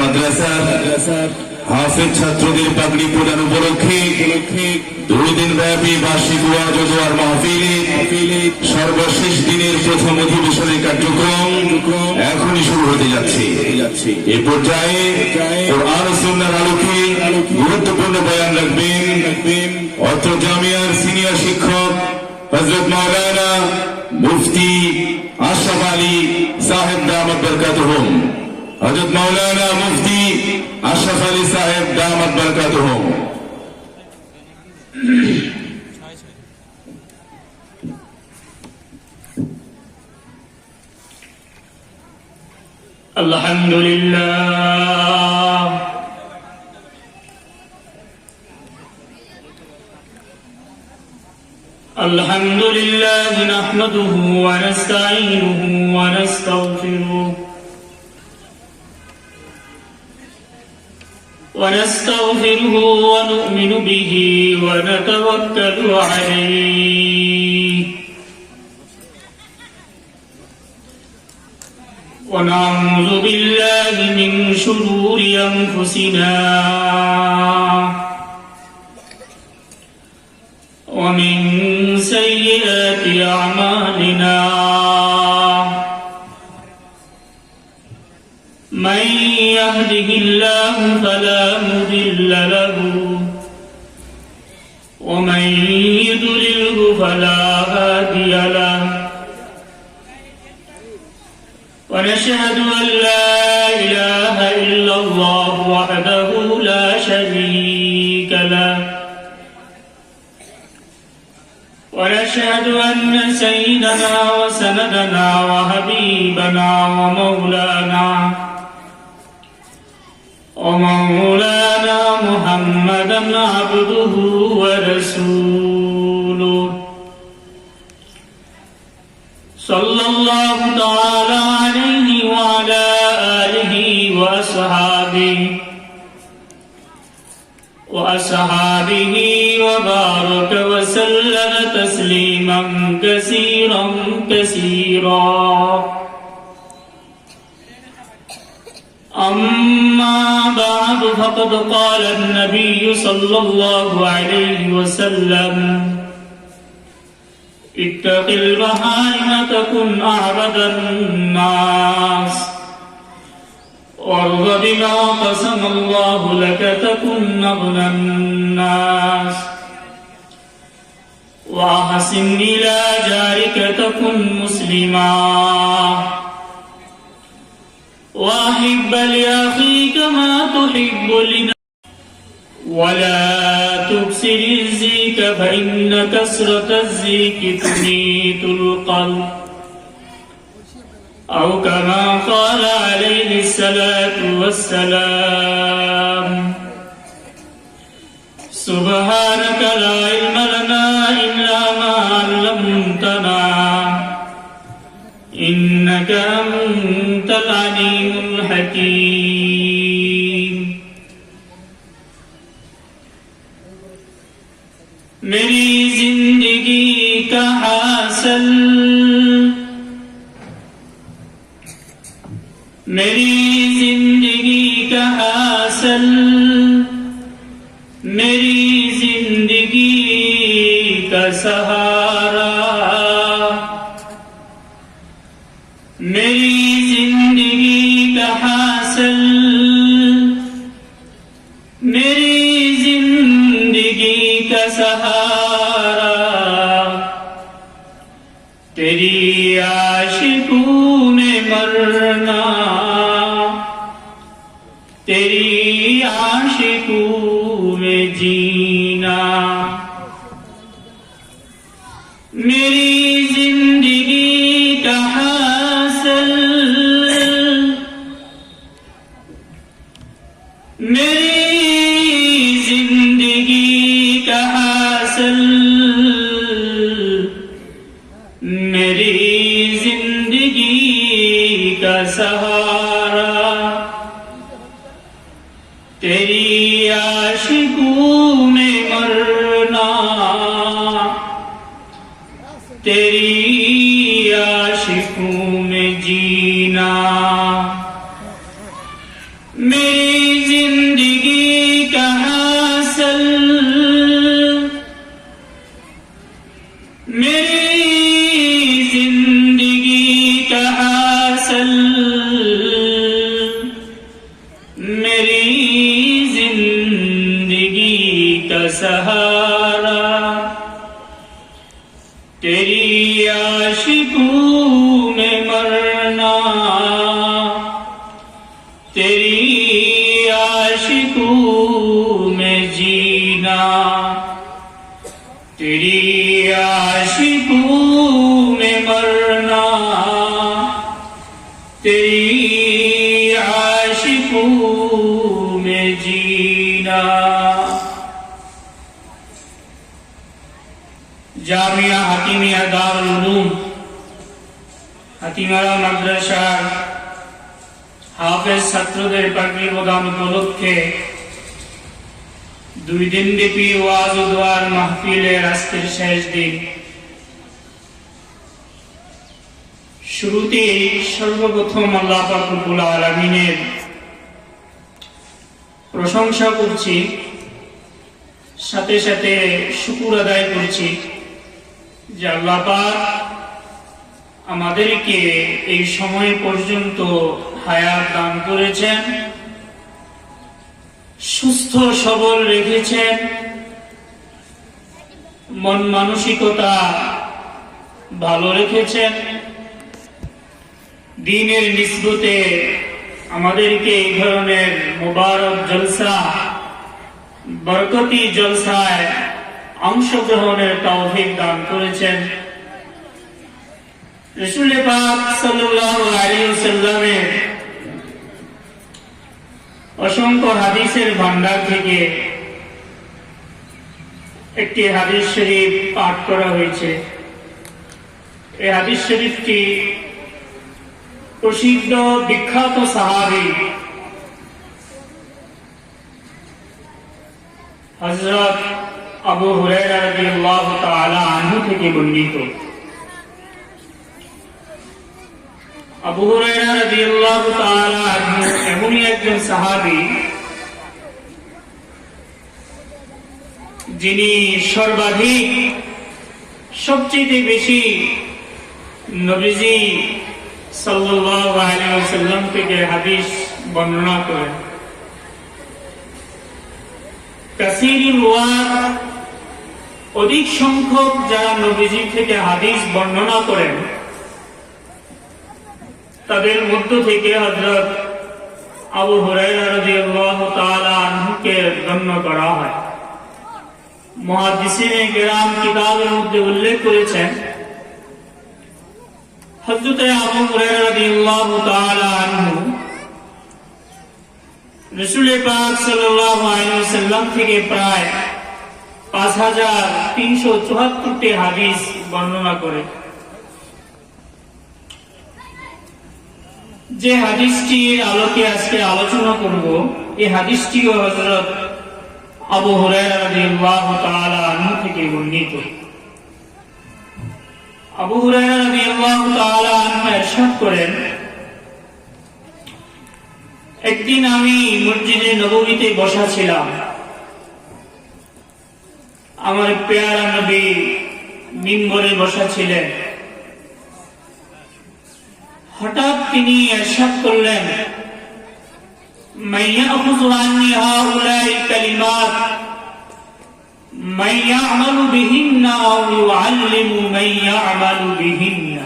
মাদ্রাসার হাফেজ ছাত্রদের পাগড়ি প্রদান উপলক্ষে 2 দিন ব্যাপী বার্ষিক ওয়াজ ও দোয়ার মাহফিলে সর্বশেষ দিনের প্রথম অধিবেশনের কার্যক্রম এখনই শুরু হতে যাচ্ছে। এ পর্যায়ে কোরআন ও সুন্নাহর আলোকে গুরুত্বপূর্ণ বয়ান রাখবেন অত্র জামিয়ার সিনিয়র শিক্ষক হযরত মাওলানা মুফতি আশরাফ আলী সাহেব দামাত বরকাতুহুম। हजरत मौलाना मुफ्ती अशरफ अली साहेब दामत बरकatuhum। अल्हम्दुलिल्लाह अल्हम्दुलिल्लाह नहमदुहु व नस्तईनुहु व नस्तगफिरुहु ونستغفره ونؤمن به ونتوكل عليه ونعوذ بالله من شرور أنفسنا ومن سيئات أعمالنا من يهده الله فلا مضل له ومن يضلله فلا هادي له ونشهد أن لا إله إلا الله وحده لا شريك له ونشهد أن سيدنا وسندنا وحبيبنا ومولانا محمدا عبده ورسوله صلى الله تعالى عليه وعلى آله وأصحابه وبارك وسلم تسليما كثيرا أما بعد فقد قال النبي صلى الله عليه وسلم اتق المحارم تكن أعبد الناس وارض بما قسم الله لك تكن أغنى الناس وأحسن إلى جارك تكن مسلما وأحب لأخيك ما تحب لنفسك ولا تكسر الزيك فإن كسرة الزيك تميت القلب أو كما قال عليه الصلاة والسلام سبحانك لا علم لنا إلا ما علمتنا إنك أنت العليم الحكيم मेरी जिंदगी का हासिल मेरी जिंदगी का हासिल मेरी जिंदगी का सहारा मेरी जिंदगी का हासिल मेरी जिंदगी का सहारा तेरी आशिकों में मरना तेरी आशिकों में जीना मेरी जिंदगी का हासिल मेरी जिंदगी का हासिल मेरी जिंदगी का सहारा तेरी आशिकों में मरना तेरी आशिकों में जीना मेरी जिंदगी का हासिल मेरी जिंदगी का हासिल मेरी जिंदगी का सहारा तेरी आशिकों में मरना तेरी आशिकों में जीना तेरी आशिकों में मरना तेरी आशिकों में जीना। জামিয়া হাতিমিয়া দারুল উলুম হাতিমারা মাদ্রাসার হাফেজ ছাত্রদের পাগড়ি প্রদান উপলক্ষে 2 দিন ব্যাপী ওয়াজ ও দোয়ার মাহফিলের আজকের শেষ দিন। শুরুতে সর্বপ্রথম আল্লাহ পাক রব্বুল আলামিনের প্রশংসা করছি, সাথে সাথে শুকর আদায় করছি যে আল্লাহ পাক আমাদেরকে এই সময় পর্যন্ত হায়াত দান করেছেন, সুস্থ সবল রেখেছেন, মন মানসিকতা ভালো রেখেছেন, দ্বীনের নিসবতে আমাদেরকে এই ধরনের মুবারক জলসা বরকতি জলসায় অংশগ্রহণের তৌফিক দান করেছেন। রাসূল পাক সাল্লাল্লাহু আলাইহি ওয়াসাল্লামের অসংখ্য হাদিসের ভান্ডার থেকে একটি হাদিস শরীফ পাঠ করা হয়েছে। এই হাদিস শরীফটি প্রসিদ্ধ বিখ্যাত সাহাবী হযরত আবু হুরায়রা রাদিয়াল্লাহু তাআলা আনহু থেকে বর্ণিত। আবু হুরায়রা রাদিয়াল্লাহু তাআলা আনহু এমনই একজন সাহাবী যিনি সর্বাধিক সবচেয়ে বেশি নবীজি সাল্লাল্লাহু আলাইহি ওয়াসাল্লাম থেকে হাদিস বর্ণনা করেন। কাসীরুল ওয়াত অধিক সংখ্যক যারা নবীজি থেকে হাদিস বর্ণনা করেন তাদের মধ্য থেকে হযরত আবু হুরায়রা রাদিয়াল্লাহু তাআলা আনহুকে গণ্য করা হয়। মুহাদ্দিসিনে কিরাম কিতাবের মধ্যে উল্লেখ করেছেন হযরত আবু হুরায়রা রাদিয়াল্লাহু তাআলা আনহু রাসূল পাক সাল্লাল্লাহু আলাইহি ওয়াসাল্লাম থেকে প্রায় 5374টি হাদিস বর্ণনা করেন। যে হাদিসটির আলোকে আজকে আলোচনা করব এই হাদিসটিও হযরত আবু হুরায়রা রাদিয়াল্লাহু তাআলা আনহু থেকে বর্ণিত। আবু হুরায়রা রাদিয়াল্লাহু তাআলা আনহু ইরশাদ করেন, একদিন আমি মসজিদে নববীতে বসা ছিলাম, আমার পেয়ারা নবী মিম্বরে বসা ছিলেন। হঠাৎ তিনি ইরশাদ করলেন, মান ইয়াখুযু আন্নী হাউলাই কালিমাত মান ইয়া'মালু বিহিন্না আও ইউআল্লিমু মান ইয়া'মালু বিহিন্না।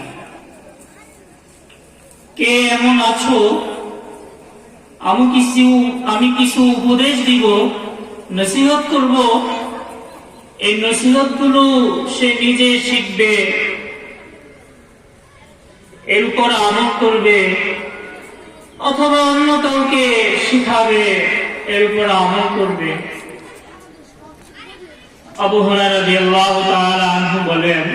কে এমন আছো আমি কিছু উপদেশ দিব, নসিহত করব, এই নসিহত গুলো সে নিজে শিখবে, এর উপর আমল করবে, অথবা অন্য কাউকে শিখাবে, এর উপর আমল করবে। আবু হুরায়রা রাদিয়াল্লাহু তাআলা আনহু বলেন,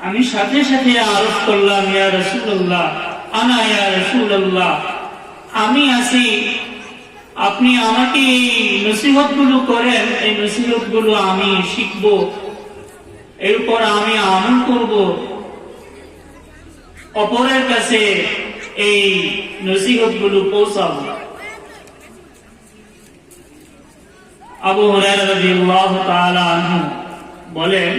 আমি সাথে সাথে আরজ করলাম, ইয়া রাসূলুল্লাহ, আনা ইয়া রাসূলুল্লাহ, আমি আছি, আপনি আমাকে এই নসিহত গুলো করেন, এই নসিহত গুলো আমি শিখব, এর উপর আমি আমল করব, অপরের কাছে এই নসিহত গুলো পৌঁছাবো। আবু হুরায়রা রাদিয়াল্লাহু তাআলা আনহু বলেন,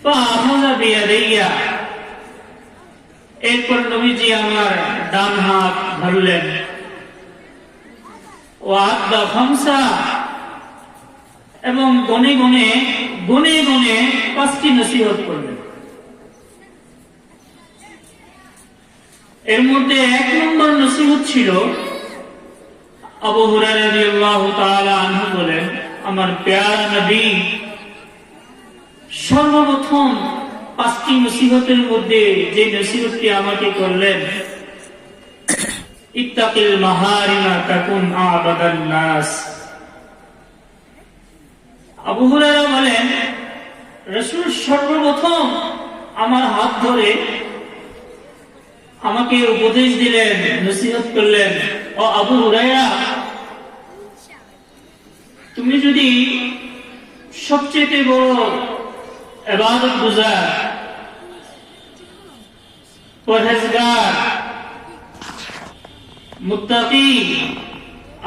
ফাআখাযা বিয়াদিয়া, এরপর নবীজি আমার ডান হাত ধরলেন, ওয়াদা খামসা, এবং গনে গনে 5টি নসিহত করলেন। এর মধ্যে 1 নম্বর নসিহত ছিল, আবু হুরায়রা রাদিয়াল্লাহু তাআলা আনহু বলেন, আমার প্যারা নবী সর্বপ্রথম 5টি নসিহতের মধ্যে যে নসিহতটি আমাকে করলেন, ইত্তাকিল মাহারিমা তাকুন আবাদান নাস। আবু হুরায়রা বলেন, রাসূল সর্বপ্রথম আমার হাত ধরে আমাকে উপদেশ দিলেন, নসিহত করলেন, ও আবু হুরায়রা, তুমি যদি সবচেয়ে বড় ইবাদত গুজার, পরহেজগার, মুত্তাকি,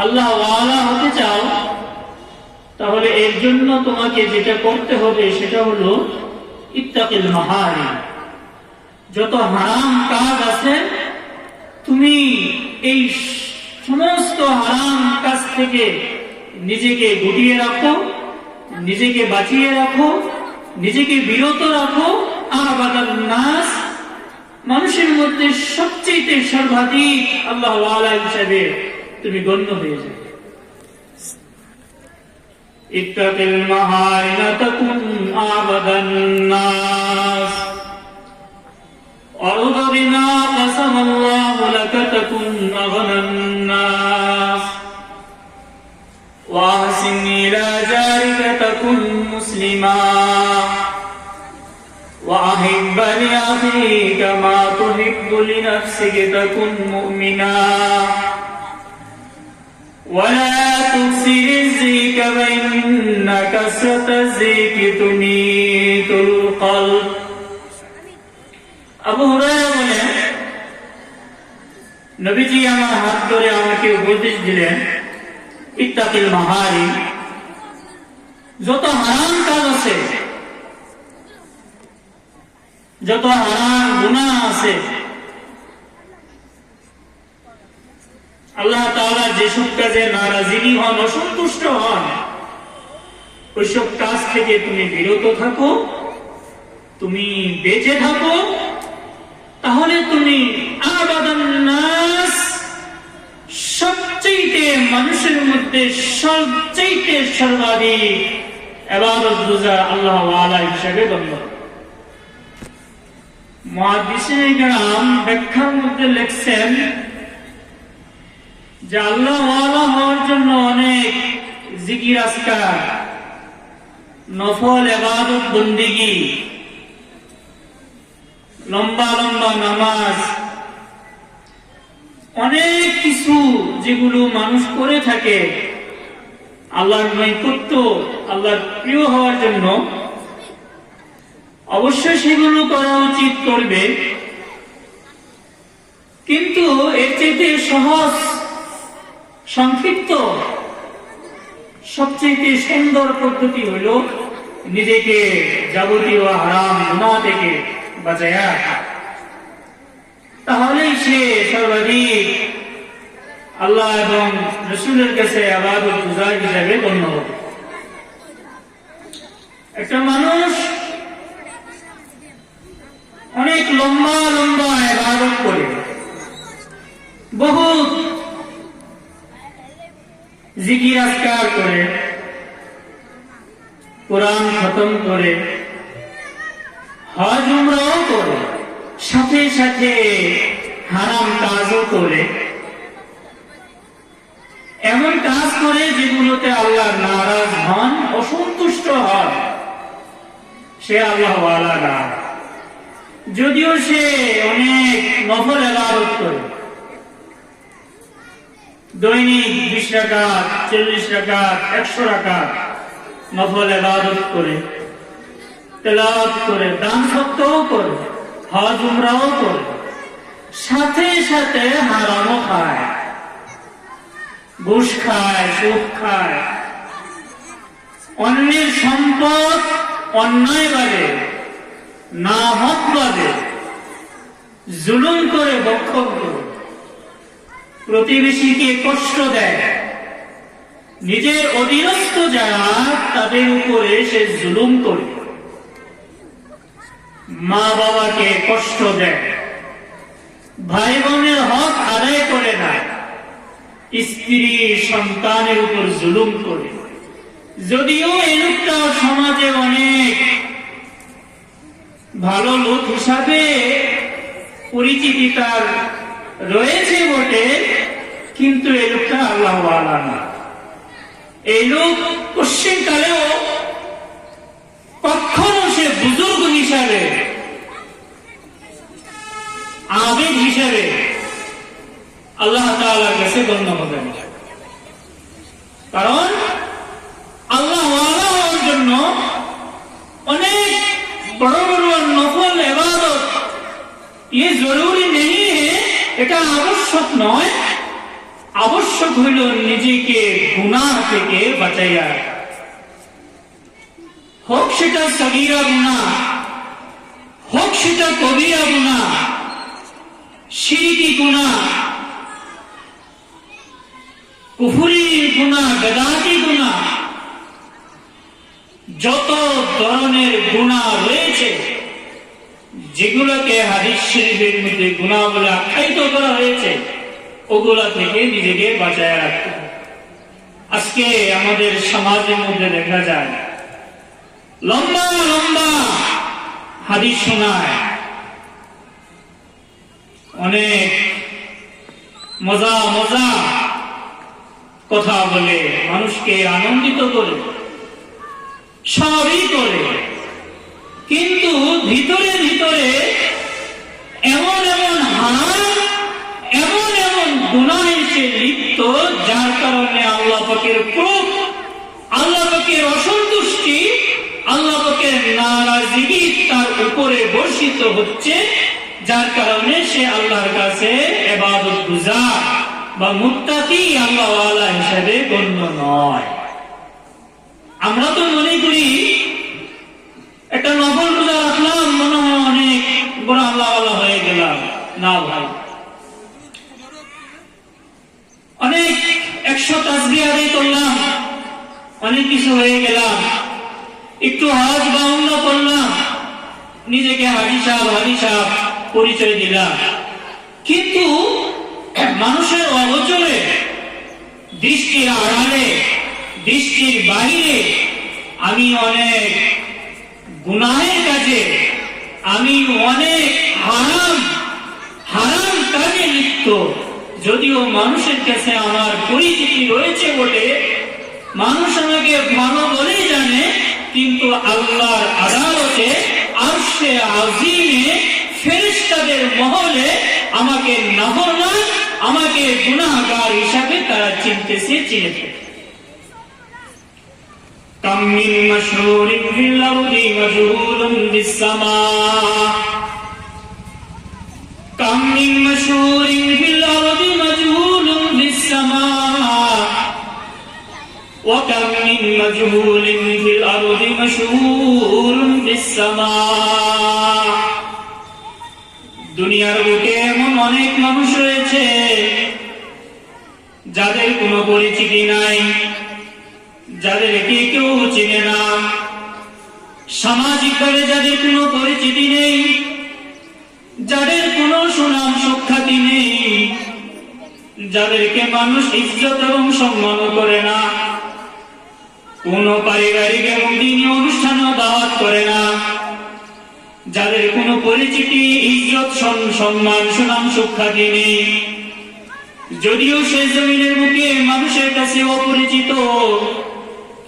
আল্লাহ ওয়ালা হতে চাও, তাহলে এর জন্য তোমাকে যেটা করতে হবে সেটা হলো ইত্তাকিল মাহারিম। যত হারাম কাজ আছে তুমি এই সমস্ত হারাম কাজ থেকে নিজেকে গুটিয়ে রাখো, নিজেকে বাঁচিয়ে রাখো, নিজেকে বিরত রাখো। আবাদান নাস, মানুষের মধ্যে সবচেয়ে সর্বাধিক আল্লাহ ওয়ালা হিসাবে তুমি গণ্য হয়ে যাবে। ইত্তাকিল মাহারিম তাকুন আবাদান নাস أرض بما قسم الله لك تكن أغنى الناس وأحسن إلى جارك تكن مسلما وأحب لأخيك ما تحب لنفسك تكن مؤمنا ولا تكسر الزيك فإن كسرة الزيك تميت القلب। আবু হুরায়রা বলেন, নবীজি আমার হাত ধরে আমাকে উপদেশ দিলেন, ইত্তাকিল মাহারিম, যত হারাম কাজ আছে, যত হারাম গুনাহ আছে, আল্লাহ তাআলা যেসব কাজে নারাজিগি হন, অসন্তুষ্ট হন, ওইসব কাজ থেকে তুমি বিরত থাকো, তুমি বেঁচে থাকো, তাহলে তুমি আবাদান নাস, সবচেয়ে মানুষের মধ্যে সবচেয়ে সর্বাধিক ইবাদত গুজার আল্লাহ ওয়ালা হিসেবে গণ্য। মুহাদ্দিসিনে কেরাম ব্যাখ্যার মধ্যে লিখছেন যে আল্লাহ ওয়ালা হওয়ার জন্য অনেক জিকির আজকার, নফল ইবাদত বন্দেগী, লম্বা লম্বা নামাজ, অনেক কিছু যেগুলো মানুষ করে থাকে আল্লাহর নৈকট্য, আল্লাহর প্রিয় হওয়ার জন্য, অবশ্যই সেগুলো করা উচিত, করবে। কিন্তু এর চেয়ে সহজ, সংক্ষিপ্ত, সবচেয়ে সুন্দর পদ্ধতি হলো নিজেকে যাবতীয় হারাম গুনাহ থেকে বাঁচায়া রাখা। তাহলেই সে সর্বাধিক আল্লাহ এবং রাসূলের কাছে ইবাদত গুজার হিসেবে গণ্য হবে। একটা মানুষ অনেক লম্বা লম্বা ইবাদত করে, বহুত জিকির আজকার করে, কোরআন খতম করে, হজ উমরাও করে, সাথে সাথে হারাম কাজও করে, এমন কাজ করে যেগুলোতে আল্লাহ নারাজ হন, অসন্তুষ্ট হন, সে আল্লাহ ওয়ালা না। যদিও সে অনেক নফল ইবাদত করে, দৈনিক 20 রাকাত, 40 রাকাত, 100 রাকাত নফল ইবাদত করে, তেলাওয়াত করে, দান সত্ত্বও করে, হজ উমরাও করে, সাথে সাথে হারামও খায়, ঘুষ খায়, সুদ খায়, অন্যের সম্পদ অন্যায়ভাবে না হকভাবে জুলুম করে ভক্ষণ করে, প্রতিবেশীকে কষ্ট দেয়, নিজের অধীনস্থ যারা তাদের উপরে সে জুলুম করে, মা বাবাকে কষ্ট দেয়, ভাই বোনের হক আদায় করে না, স্ত্রী সন্তানের উপর জুলুম করে। যদিও এই লোকটা সমাজে অনেক ভালো লোক হিসাবে পরিচিতি তার রয়েছে বটে, কিন্তু এই লোকটা আল্লাহ ওয়ালা না। এই লোক পশ্চিমকালেও কখনো সে বুজুর্গ হিসাবে, আবেদ হিসাবে আল্লাহ তাআলার কাছে গণ্য হবে না। কারণ আল্লাহ ওয়ালা হওয়ার জন্য অনেক বড় বড় নফল ইবাদত ये जरूरी नहीं है, এটা আবশ্যক নয়। আবশ্যক হইল নিজেকে গুনাহ থেকে বাঁচাইয়া, হোক সেটা সগীরা গুনাহ, হোক সেটা কবিরা গুনাহ, শিরকি গুনাহ, কুফরি গুনাহ, বেদাতি গুনাহ, যত ধরনের গুনাহ রয়েছে যেগুলোকে হাদিস শরীফের মধ্যে গুনাহ বলে আখ্যায়িত করা হয়েছে, ওগুলা থেকে নিজেকে বাঁচায় রাখতে হবে। আজকে আমাদের সমাজের মধ্যে দেখা যায় লম্বা লম্বা হাদিস শোনায়, অনেক মজা মজা কথা বলে, মানুষকে আনন্দিত করে, সবই করে, কিন্তু ভিতরে ভিতরে এমন এমন হারাম, এমন এমন গুনাহে সে লিপ্ত, যার কারণে আল্লাহ পাকের ক্রোধ, আল্লাহ পাকের অসন্তুষ্টি, আল্লাহ পাকের নারাজগি তার উপরে বর্ষিত হচ্ছে, যার কারণে সে আল্লাহর কাছে ইবাদত গুজার বা মুত্তাকি আল্লাহ ওয়ালা হিসেবে গণ্য নয়। আমরা তো মনে করি একটা নফল রোজা রাখলাম, মনে হয় অনেক বড় আল্লাহ ওয়ালা হয়ে গেলাম। না ভাই, অনেক 100 তাসবিহ আদায় করলাম, অনেক কিছু হয়ে গেলাম, একটু হজ বা উমরা করলাম, নিজেকে হাজি সাহেব পরিচয় দিলাম, কিন্তু মানুষের অগোচরে, দৃষ্টির আড়ালে, দৃষ্টির বাইরে আমি অনেক গুনাহের কাজে, আমি অনেক হারাম কাজে লিপ্ত। যদিও মানুষের কাছে আমার পরিচিতি রয়েছে বলে, মানুষ আমাকে ভালো বলেই জানে, কিন্তু আল্লাহর আদালতে, আরশে আজিমে, ফেরেশতাদের মহলে আমাকে নাফরমান, আমাকে গুনাহগার হিসাবে তারা চিনতেছে, চিনে থাকে। কাম মিন মাশহুরিন ফিল আরদি মাজহুলুন বিস সামা, কাম মিন মাশহুরিন ফিল আরদি মাজহুলুন বিস সামা, ওয়া কাম মিন মাজহুলিন ফিল আরদি মাশহুরুন বিস সামা। দুনিয়ার বুকে এমন অনেক মানুষ রয়েছে যাদের কোনো পরিচিতি নাই, যাদেরকে কেউ চেনে না, সামাজিকভাবে যাদের কোনো পরিচিতি নেই, যাদের কোনো সুনাম সুখ্যাতি নেই, যাদেরকে মানুষ ইজ্জত এবং সম্মান করে না, কোনো পারিবারিক এবং দিনী অনুষ্ঠানও দাওয়াত করে না, যাদের কোনো পরিচিতি, ইজ্জত, সম্মান, সুনাম সুখ্যাতি নেই, যদিও সে জমিনের বুকে মানুষের কাছে অপরিচিত,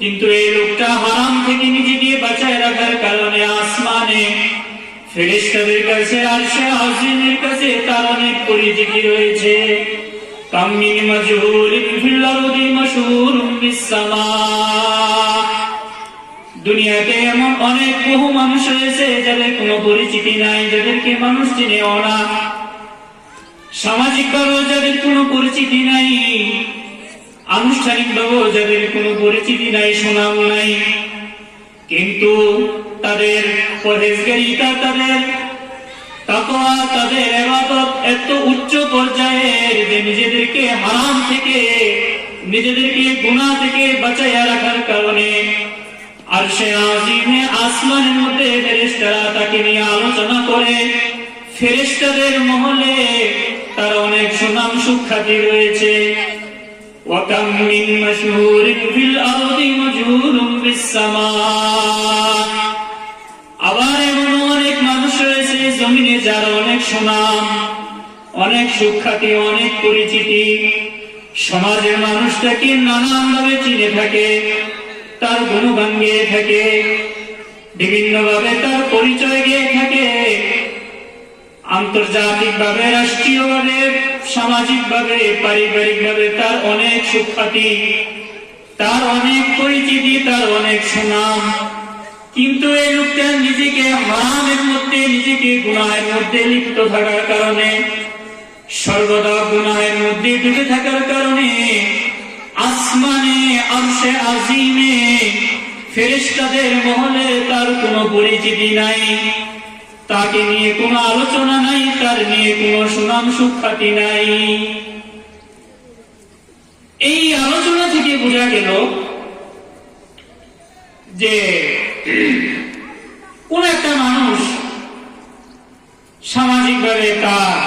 কিন্তু এই লোকটা হারাম থেকে নিজেকে বাঁচায় রাখার কারণে আসমানে ফেরেশতাদের কাছে, আরশে আজিমের কাছে তার অনেক পরিচিতি রয়েছে। কাম মিন মাজহুলিন ফিল আরদি মাশহুরুন বিস সামা। দুনিয়াতে এমন অনেক বহু মানুষ রয়েছে যাদের কোনো পরিচিতি নাই, যাদেরকে মানুষ চিনেও না, সামাজিকভাবেও যাদের কোনো পরিচিতি নাই, আনুষ্ঠানিকভাবেও যাদের কোনো পরিচিতি নাই, সুনাম নাই, কিন্তু তাদের পরহেজগারিতা, তাদের তাকওয়া, তাদের ইবাদত এত উচ্চ পর্যায়ের যে নিজেদেরকে হারাম থেকে, নিজেদেরকে গুনাহ থেকে বাঁচাইয়া রাখার কারণে আরশে আজিমে আসমানের মধ্যে ফেরেশতারা তাকে নিয়ে আলোচনা করে। ফেরেশতাদের মহলে তার অনেক সুনাম সুখ্যাতি রয়েছে। ওয়াকাম মিন মাশহুরিন ফিল আরদি মাজহুরুন ফিস সামা। আবার এমন অনেক মানুষ রয়েছে জমিনে যার অনেক সুনাম, অনেক সুখ্যাতি, অনেক পরিচিতি। সমাজের মানুষটাকে নানানভাবে চিনে থাকে, তার গুণগান গেয়ে থাকে, বিভিন্নভাবে তার পরিচয় গেয়ে থাকে। আন্তর্জাতিকভাবে, রাষ্ট্রীয়ভাবে, সামাজিকভাবে, পারিবারিকভাবে তার অনেক সুখ্যাতি, তার অনেক পরিচিতি, তার অনেক সুনাম। কিন্তু এই লোকটা নিজেকে হারামের মধ্যে, নিজেকে গুনাহের মধ্যে লিপ্ত থাকার কারণে, সর্বদা গুনাহের মধ্যে ডুবে থাকার কারণে আসমানে আরশে আজিমে ফেরেশতাদের মহলে তার কোনো পরিচিতি নাই, তাকে নিয়ে কোনো আলোচনা নাই, তার নিয়ে কোনো সুনাম সুখ্যাতি নাই। এই আলোচনা থেকে বোঝা গেল যে কোন একটা মানুষ সামাজিকভাবে তার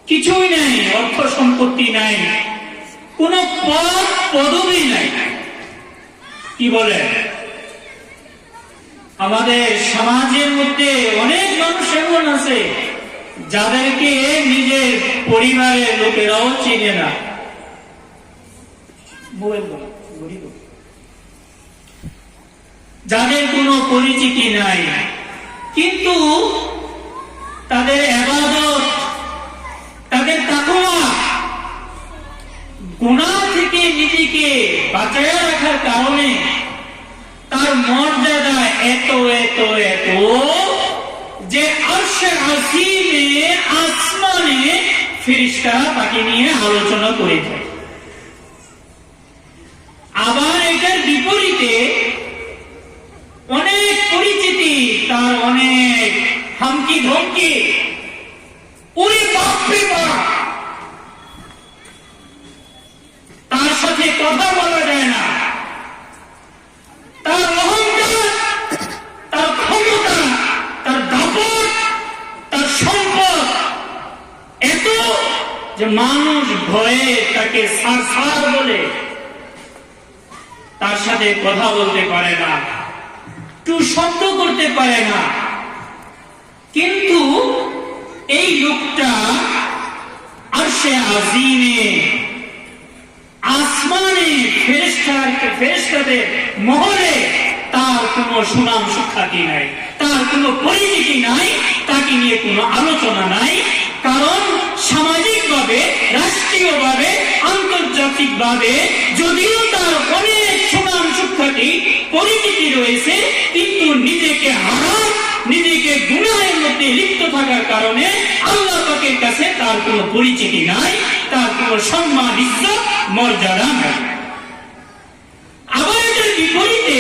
কিছুই নাই, অর্থ সম্পত্তি নাই, কোন পদ পদবি নাই। কি বলে, আমাদের সমাজের মধ্যে অনেক মানুষ এমন আছে যাদেরকে নিজের পরিবারের লোকেরাও চিনে না। যাদের কোনো পরিচিতি নাই, কিন্তু তাদের ইবাদত, তাদের তাকওয়া, গুনাহ থেকে নিজেকে বাঁচাইয়া রাখার কারণে তার মর্যাদা এত এত এত যে আরশে আজিমে আসমানে ফেরেশতারা তাকে নিয়ে আলোচনা করে থাকে। আবার এটার বিপরীতে অনেক পরিচিতি, তার অনেক হামকি ধমকি, ওরে বাপরে বাপ, তার সাথে কথা বলা যায় না। তার অহংকার, তার ক্ষমতা, তার দাপট, তার সম্পদ এত যে মানুষ ভয়ে তাকে সার বলে, তার সাথে কথা বলতে পারে না, একটু শব্দ করতে পারে না। কিন্তু এই লোকটা আরশে আজিমে আসমানে ফেরেশতাদের মহলে তার কোনো সুনাম সুখ্যাতি নাই, তার কোনো পরিচিতি নাই, তাকে নিয়ে কোনো আলোচনা নাই। কারণ সামাজিকভাবে, রাষ্ট্রীয়ভাবে, আন্তর্জাতিকভাবে যদিও তার অনেক সুনাম সুখ্যাতি, পরিচিতি রয়েছে, কিন্তু নিজেকে হারাম, নিজেকে গুনাহের মধ্যে লিপ্ত থাকার কারণে আল্লাহ পাকের কাছে তার কোনো পরিচিতি নাই, তার কোনো সম্মান, ইজ্জত, মর্যাদা নাই। আবার এটার বিপরীতে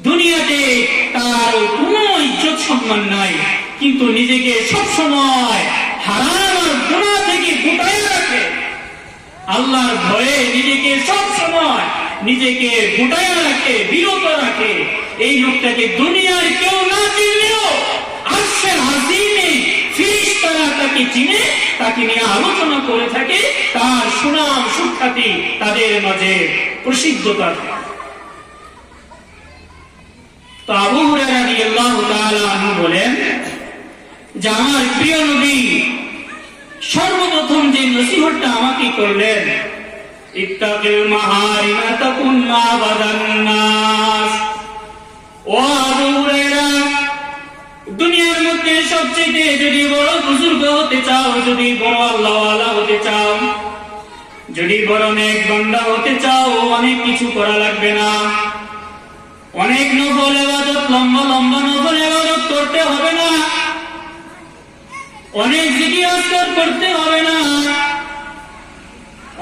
দুনিয়াতে তার কোনো ইজ্জত সম্মান নাই, কিন্তু নিজেকে সবসময় হারাম আর গুনাহ থেকে গুটাইয়া রাখে, আল্লাহর ভয়ে নিজেকে সবসময় নিজেকে গুটাইয়া রাখে, বিরত রাখে। এই লোকটাকে দুনিয়ার কেউ না চিনলেও আরশে আজিমে ফেরেশতারা তাকে চিনে, তাকে নিয়ে আলোচনা করে থাকে, তার সুনাম সুখ্যাতি তাদের মাঝে প্রসিদ্ধতা থাকে। তো আবু হুরায়রা রাদিয়াল্লাহু তাআলা আনহু বলেন যে আমার প্রিয় নবী সর্বপ্রথম যে নসিহতটা আমাকে করলেন, ইত্তাকিল মাহারিমা তাকুন মা'বাদান নাস। ও আবু হুরায়রা, দুনিয়ার মধ্যে সবচেয়ে যদি বড় বুজুর্গ হতে চাও, যদি বড় আল্লাহওয়ালা হতে চাও, যদি বড় নেক বান্দা হতে চাও, অনেক কিছু করা লাগবে না। অনেক নফল ইবাদত, লম্বা লম্বা নফল ইবাদত করতে হবে না, অনেক জিকির আজকার করতে হবে না,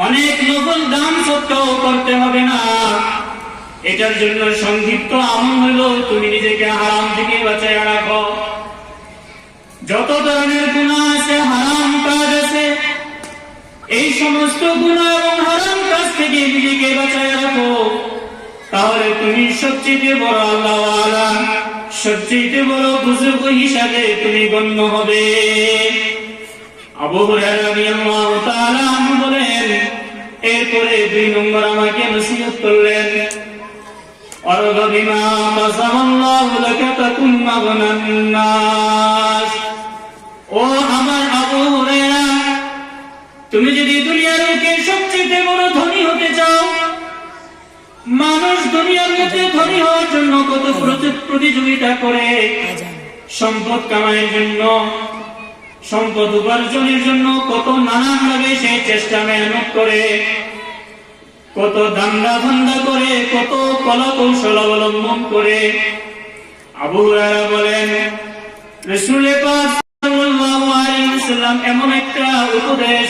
অনেক নফল দান সৎকাও করতে হবে না। এটার জন্য সংক্ষিপ্ত আমল হলো তুমি নিজেকে হারাম থেকে বাঁচায় রাখো। যত ধরনের গুনাহ আছে, হারাম কাজ আছে, এই সমস্ত গুনাহ এবং হারাম কাজ থেকে নিজেকে বাঁচায় রাখো। তাহলে তুমি সবচেয়ে বড় আল্লাহওয়ালা, সবচেয়ে বড় বুজুর্গ হিসাবে তুমি গণ্য হবে। আবু হুরায়রা রাদিয়াল্লাহু তাআলা আনহু বলেন, এরপরে 2 নম্বর আমাকে নসিহত করলেন, অরগা বিমা কাসামাল্লাহু লাকা তাকুন মাগনান নাস। ও আমার আবু হুরায়রা, তুমি যদি দুনিয়ার বুকে সবচেয়ে বড় ধনী হতে চাও, মানুষ দুনিয়ার মধ্যে ধনী হওয়ার জন্য কত প্রতিযোগিতা করে, সম্পদ কামানোর জন্য, সম্পদ উপার্জনের জন্য কত নানান ভাবে সে চেষ্টা মেহনত করে, কত দান্দা ধান্দা করে, কত কলা কৌশল অবলম্বন করে। আবু হুরায়রা বলেন, রাসূল পাক সাল্লাল্লাহু আলাইহি ওয়াসাল্লাম এমন একটা উপদেশ,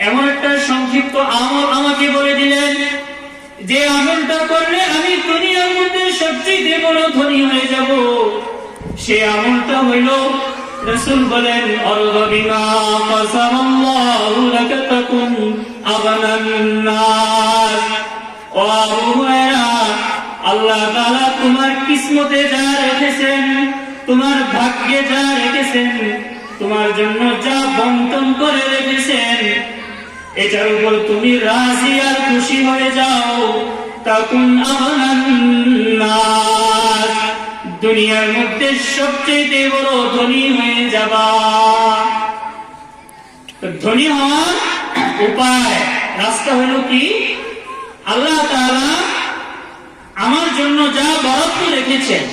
এমন একটা সংক্ষিপ্ত আমল আমাকে বলে দিলেন, যে আমলটা করলে আমি দুনিয়ার মধ্যে সবচেয়ে বড় ধনী হয়ে যাব। সে আমলটা হইল, রাসূল বলেন, অরগা বিমা কাসামাল্লাহু লাকা তাকুন আগনান নাস। ও আবু হুরায়রা, আল্লাহ তাআলা তোমার কিসমতে যা রেখেছেন, তোমার ভাগ্যে যা রেখেছেন, তোমার জন্য যা বন্টন করে রেখেছেন, এটার উপর তুমি রাজি আর খুশি হয়ে যাও। তাকুন আগনান নাস, দুনিয়ার মধ্যে সবচেয়ে বড় ধনী হয়ে যাবা। ধনী হওয়ার উপায়, রাস্তা হলো কি? আল্লাহ তাআলা আমার জন্য যা বরাদ্দ রেখেছেন,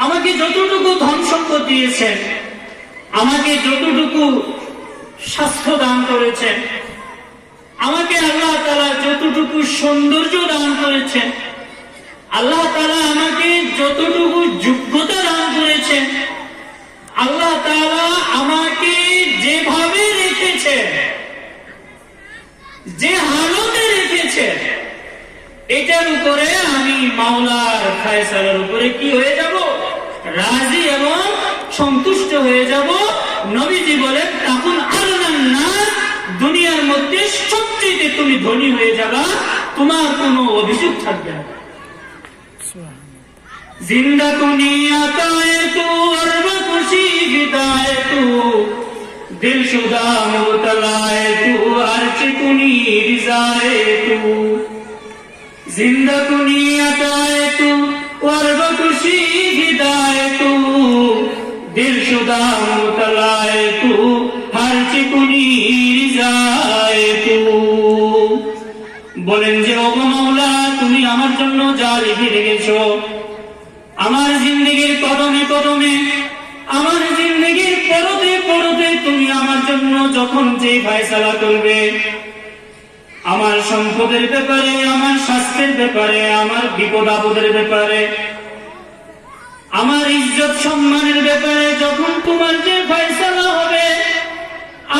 আমাকে যতটুকু ধন সম্পদ দিয়েছেন, আমাকে যতটুকু স্বাস্থ্য দান করেছেন, আমাকে আল্লাহ তাআলা যতটুকু সৌন্দর্য দান করেছেন, আল্লাহ তাআলা আমাকে যতটুকু যোগ্যতা দান করেছেন, আল্লাহ তাআলা আমাকে যেভাবে রেখেছেন, যে হালতে রেখেছেন, এটার উপরে আমি মাওলার ফয়সালার উপরে কি হয়ে যাব? রাজি এবং সন্তুষ্ট হয়ে যাব। নবীজি বলেন, তখন আগনান নাস, দুনিয়ার মধ্যে সবচেয়ে তুমি ধনী হয়ে যাবা, তোমার কোনো অভিযোগ থাকবে না। जिंदा कुनी आता है तू और खुशी विदा है तू, दिल शुदा मुतला है तू, अर्च कुनी रिजा है तू। जिंदा कुनी आता है तू और खुशी विदा है तू, दिल शुदा मुतला है तू, अर्च कुनी रिजा है तू। বলেন যে, ও মাওলা, তুমি আমার জন্য যা লিখে রেখেছো, আমার জিন্দেগির কদমে কদমে, আমার জিন্দেগির পরতে পরতে তুমি আমার জন্য যখন যে ফয়সালা করবে, আমার সম্পদের ব্যাপারে, আমার স্বাস্থ্যের ব্যাপারে, আমার বিপদ আপদের ব্যাপারে, আমার ইজ্জত সম্মানের ব্যাপারে যখন তোমার যে ফয়সালা হবে,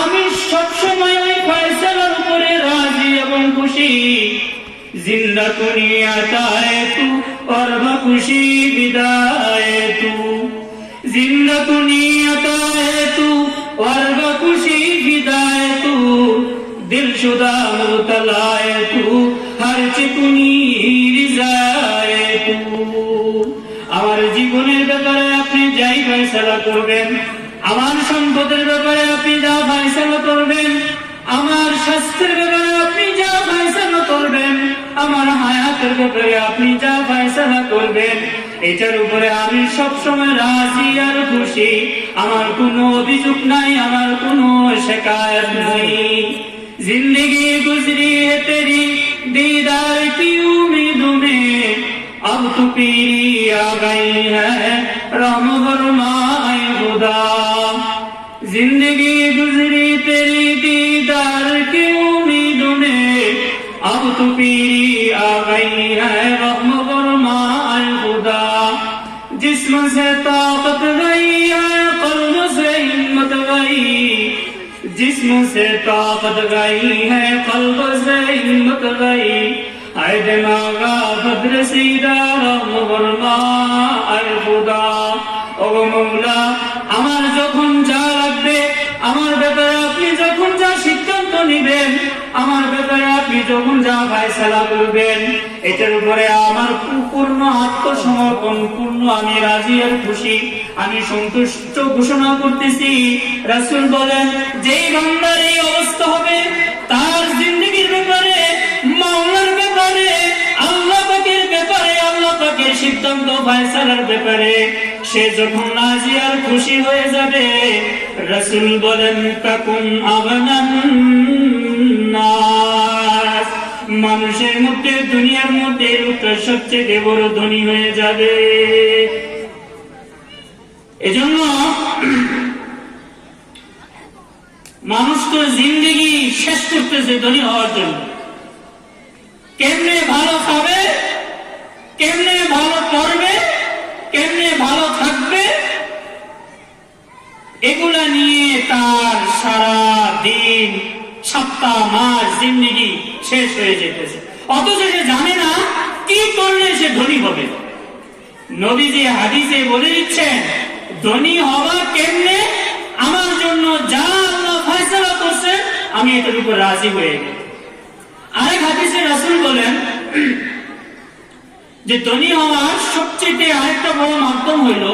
আমি সবসময় ওই ফয়সালার উপরে রাজি এবং খুশি। जिंदा कुनी आता है तू और खुशी विदा है तू, जिंदा कुनी आता है तू और खुशी विदा है तू, दिल शुदा मुतला है तू, हर चिकुनी रिजा है तू। আমার জীবনের ব্যাপারে আপনি যাই ফয়সালা করবেন, আমার সম্পদের ব্যাপারে আপনি যা ফয়সালা করবেন, আমার স্বাস্থ্যের ব্যাপারে আপনি যা ফয়সালা করবেন, আমার হায়াতের ব্যাপারে আপনি যা ফয়সালা করবেন, এটার উপরে আমি সবসময় রাজি আর খুশি। আমার কোনো অভিযোগ নাই, আমার কোনো শিকায়ত নাই। जिंदगी गुजरी है तेरी दीदार की उम्मीदों में, अब तो पीरी आ गई है रहम फरमाए खुदा। जिंदगी गुजरी तेरी दीदार की उम्मीदों में, अब तो पीरी आ गई है रहम फरमाए खुदा। जिस्म से ताकत गई है, कल्ब से हिम्मत गई, जिस्म से ताकत गई है, कल्ब से हिम्मत गई, আইডে মাগা ভদ্র সিদারাম বর্মা আয় খুদা ও মৌলা আমার যখন যা লাগবে আমার ব্যাপারে আপনি যখন যা সিদ্ধান্ত নিবেন আমার ব্যাপারে আপনি যখন যা ফয়সালা করবেন এটার উপরে আমার পূর্ণ আত্মসমর্পণ পূর্ণ আমি রাজি আর খুশি আমি সন্তুষ্ট ঘোষণা করতেছি রাসূল বলেন যেই বান্দার এই অবস্থা হবে তার জিন্দেগীর ব্যাপারে মাওলার ব্যাপারে আল্লাহ পাকের ব্যাপারে আল্লাহ পাকের সিদ্ধান্ত ফয়সালার ব্যাপারে সে যখন রাজি আর খুশি হয়ে যাবে রাসূল বলেন তাকুন আগানান নাস মানুষের মধ্যে দুনিয়ার মধ্যে লোকটা সবচেয়ে বড় ধনী হয়ে যাবে। এজন্য মানুষ তো জিন্দেগি শেষ করতেছে ধনী হওয়ার জন্য। কেমনে ভালো খাবে, কেমনে ভালো পড়বে, কেমনে ভালো থাকবে, এগুলা নিয়ে তার সারা দিন সপ্তাহ মাস জিন্দেগি শেষ হয়ে যেতেছে, অথচ সে জানে না কি করলে সে ধনী হবে। নবীজি হাদিসে বলে দিচ্ছেন ধনী হওয়া কেমনে, আমার জন্য যা আল্লাহ ফয়সালা করছে আমি এটার উপর রাজি হয়ে গেলাম। আরেক হাদিসে রাসূল বলেন যে ধনী হওয়ার সবচেয়ে আরেকটা বড় মাধ্যম হইল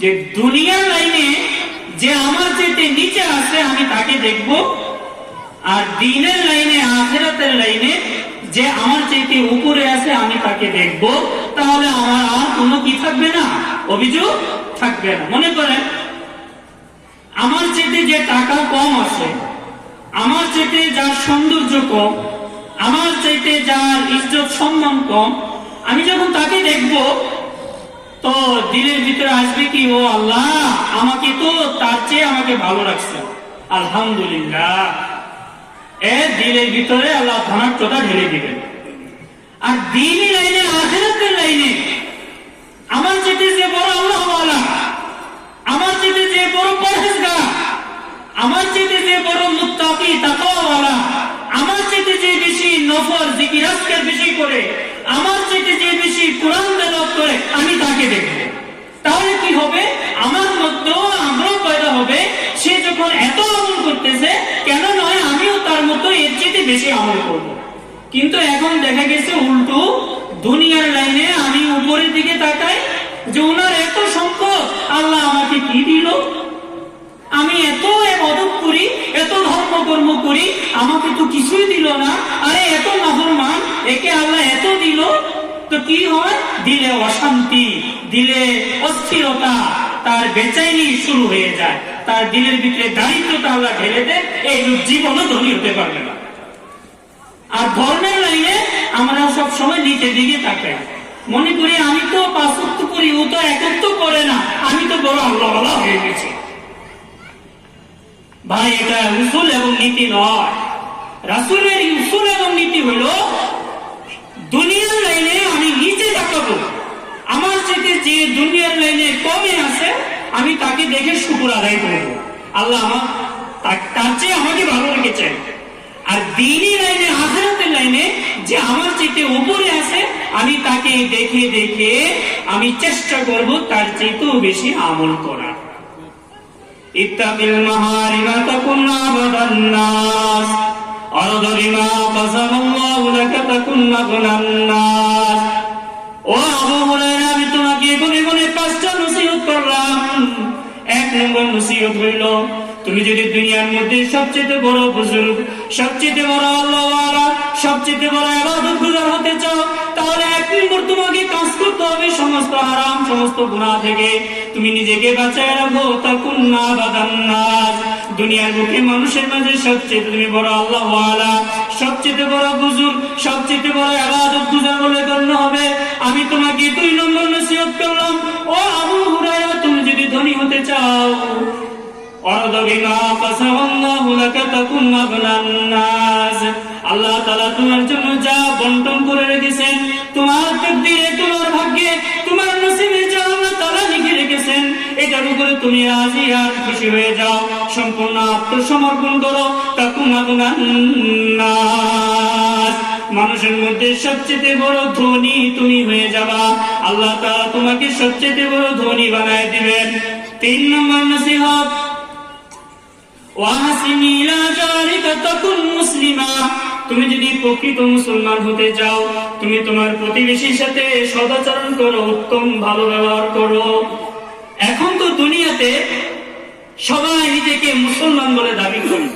যে দুনিয়ার লাইনে যে আমার চেয়ে নিচে আছে আমি তাকে দেখব, আর দ্বীনের লাইনে আখিরাতের লাইনে যে আমার চেয়ে উপরে আছে আমি তাকে দেখব। তাহলে আমার আর কোনো কি থাকবে না, অভিযোগ থাকবে না। মনে করেন আমার চেয়ে যে টাকা কম আছে, আমার চেয়ে যার সৌন্দর্য কম, আমার চাইতে যার ইজ্জত সম্মান কম, আমি যখন তাকে দেখব তো দিলের ভিতরে আসবে কি ও আল্লাহ আমাকে তো তার চেয়ে আমাকে ভালো রাখছে, আলহামদুলিল্লাহ। দিলের ভিতরে আল্লাহ ধনাত্মতা ঢেলে দিবেন। আর দ্বীনি লাইনে আখিরাতের লাইনে আমার চেয়ে যে বড় আল্লাহওয়ালা, আমার চেয়ে যে বড় পরহেজগার, আমার চেয়ে যে বড় মুত্তাকি তাকওয়াওয়ালা, আমার চেয়ে যে বেশি নফল জিকির আজকার বেশি করে, আমার চেয়ে যে বেশি কোরআন তেলাওয়াত করে আমি তাকে দেখব। তাহলে কি হবে, আমার মধ্যে আগ্রহ পয়দা হবে, সে যখন এত আমল করতেছে কেন নয় আমিও তার মতো এর চেয়ে বেশি আমল করব। কিন্তু এখন দেখা গেছে উল্টো, দুনিয়ার লাইনে আমি উপরের দিকে তাকাই যে ওনার এত সম্পদ, আল্লাহ আমাকে কি দিল, আমি এত ইবাদত করি, এত ধর্মকর্ম করি, আমাকে তো কিছুই দিল না, আরে এত নাফরমান, একে আল্লাহ এত দিল। তো কি হয়, দিলে অশান্তি, দিলে অস্থিরতা, তার বেচাইনি শুরু হয়ে যায়, তার দিলের ভিতরে দারিদ্রতা আল্লাহ ঢেলে দেয়, এই জীবনও ধনী হতে পারবে না। আর ধর্মের লাইনে আমরা সব সময় নিচের দিকে তাকাই, মনে করি আমি তো 5 ওয়াক্ত করি, ও তো 1 ওয়াক্ত করে না, আমি তো বড় আল্লাহওয়ালা হয়ে গেছি। ভাই এটা উসুল এবং নীতি নয়। রাসূলের উসুল এবং নীতি হলো দুনিয়ার লাইনে আমি নিচে তাকাবো, আমার চেয়ে যে দুনিয়ার লাইনে কমে আছে আমি তাকে দেখে শুকর আদায় করব, আল্লাহ আমার তার চেয়ে আমাকে ভালো রেখেছেন। আর দ্বীনি লাইনে আখিরাতের লাইনে যে আমার চেয়ে উপরে আছে আমি তাকে দেখে দেখে আমি চেষ্টা করব তার চেয়েও বেশি আমল করার। ইত্তাকিল মাহারিমা তাকুন আবাদান নাস আরদ বিমা কাসামাল্লাহু লাকা তাকুন আগনান নাস। ও আবু হুরায়রা, আমি তোমাকে গুনে গুনে 5টা নসিহত করলাম। 1 নম্বর নসিহত হইল তুমি যদি দুনিয়ার মধ্যে সবচেয়ে বড় বুজুর্গ, সবচেয়ে বড় আল্লাহওয়ালা, সবচেয়ে বড় ইবাদতগুজার হতে চাও তাহলে 1 নম্বর তোমাকে কাজ করতে হবে সমস্ত হারাম সমস্ত গুনাহ থেকে তুমি নিজেকে বাঁচায় রাখো। তাকুন আবাদান নাস, দুনিয়ার বুকে মানুষের মাঝে সবচেয়ে তুমি বড় আল্লাহওয়ালা, সবচেয়ে বড় বুজুর্গ, সবচেয়ে বড় ইবাদতগুজার বলে গণ্য হবে। আমি তোমাকে 2 নম্বর নসিহত করলাম, ও আবু হুরায়রা তুমি যদি ধনী হতে চাও আল্লাহ তাআলা তোমার জন্য যা বন্টন করে রেখেছেন, তোমার তাকদীরে, তোমার ভাগ্যে, তোমার নসিবে যা আল্লাহ তাআলা লিখে রেখেছেন এটার উপরে তুমি রাজি আর খুশি হয়ে যাও, সম্পূর্ণ আত্মসমর্পণ করো। তাকুন আগুনান নাস, মানুষের মধ্যে সবচেয়ে বড় ধনী তুমি হয়ে যাবা, আল্লাহ তাআলা তোমাকে সবচেয়ে বড় ধনী বানায় দিবেন। 3 নম্বর নসিহত, ওয়াহসিন ইলা জারিকা তাকুন মুসলিমা। তুমি যদি প্রকৃত মুসলমান হতে চাও, তুমি তোমার প্রতিবেশীর সাথে সদাচরণ করো, উত্তম ভালো ব্যবহার করো। এখন তো দুনিয়াতে সবাই নিজেকে মুসলমান বলে দাবি করে,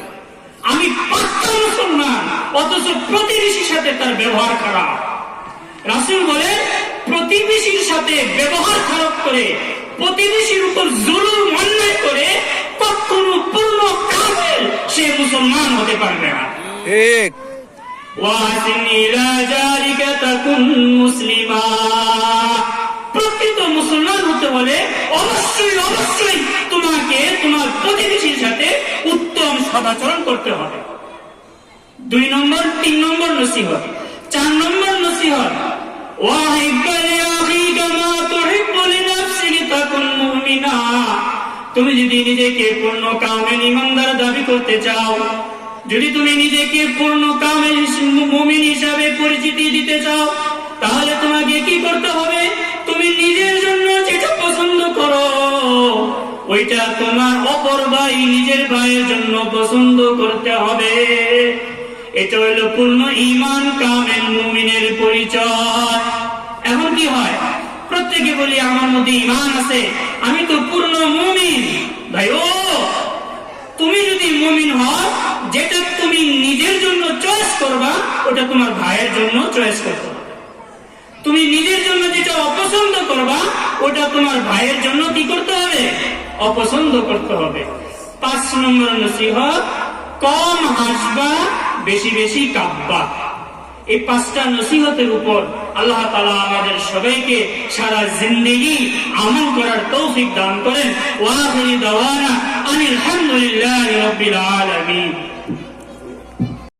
আমি পাক্কা মুসলমান, অথচ প্রতিবেশীর সাথে তার ব্যবহার খারাপ। রাসূল বলে, প্রতিবেশীর সাথে ব্যবহার খারাপ করে, প্রতিবেশীর উপর জুলুম অন্যায় করে কখনো পূর্ণ কাফের সে মুসলমান হতে পারবে না। ঠিক। ওয়াসিন ইলা জারিকা তাকুন মুসলিমা। প্রকৃত মুসলমান হতে হলে অবশ্যই অবশ্যই তোমাকে তোমার প্রতিবেশীর সাথে উত্তম সদাচরণ করতে হবে। 2 নম্বর 3 নম্বর নসিহত। 4 নম্বর নসিহত, ওয়াহিব্বা লিআখিকা মা তুহিব্বু লিনাফসিকা তাকুন মুমিনা। তুমি যদি নিজেকে পূর্ণ কামেল ঈমানদার দাবি করতে চাও, যদি তুমি নিজেকে পূর্ণ কামেল মুমিন হিসাবে পরিচিতি দিতে চাও, তাহলে তোমাকে কি করতে হবে? তুমি নিজের জন্য যেটা পছন্দ করো, ওইটা তোমার অপর ভাই নিজের ভাইয়ের জন্য পছন্দ করতে হবে। এটা হলো পূর্ণ ঈমান কামেল মুমিনের পরিচয়। এখন কি হয়, প্রত্যেকে বলি আমার মধ্যে ঈমান আছে, আমি তো পূর্ণ মুমিন। ভাই ও, তুমি যদি মুমিন হও, যেটা তুমি নিজের জন্য চয়েস করবা, ওটা তোমার ভাইয়ের জন্য চয়েস করতে হবে। তুমি নিজের জন্য যেটা অপছন্দ করবা, ওটা তোমার ভাইয়ের জন্য কি করতে হবে? অপছন্দ করতে হবে। 5 নম্বর নসিহত, কম হাসবা, বেশি বেশি কাঁদবা। এই 5টা নসিহতের উপর আল্লাহ তাআলা আমাদের সবাইকে সারা জিন্দেগি আমল করার তৌফিক দান করেন। ওয়া আখিরু দাওয়ানা আনিল হামদুলিল্লাহি রাব্বিল আলামিন।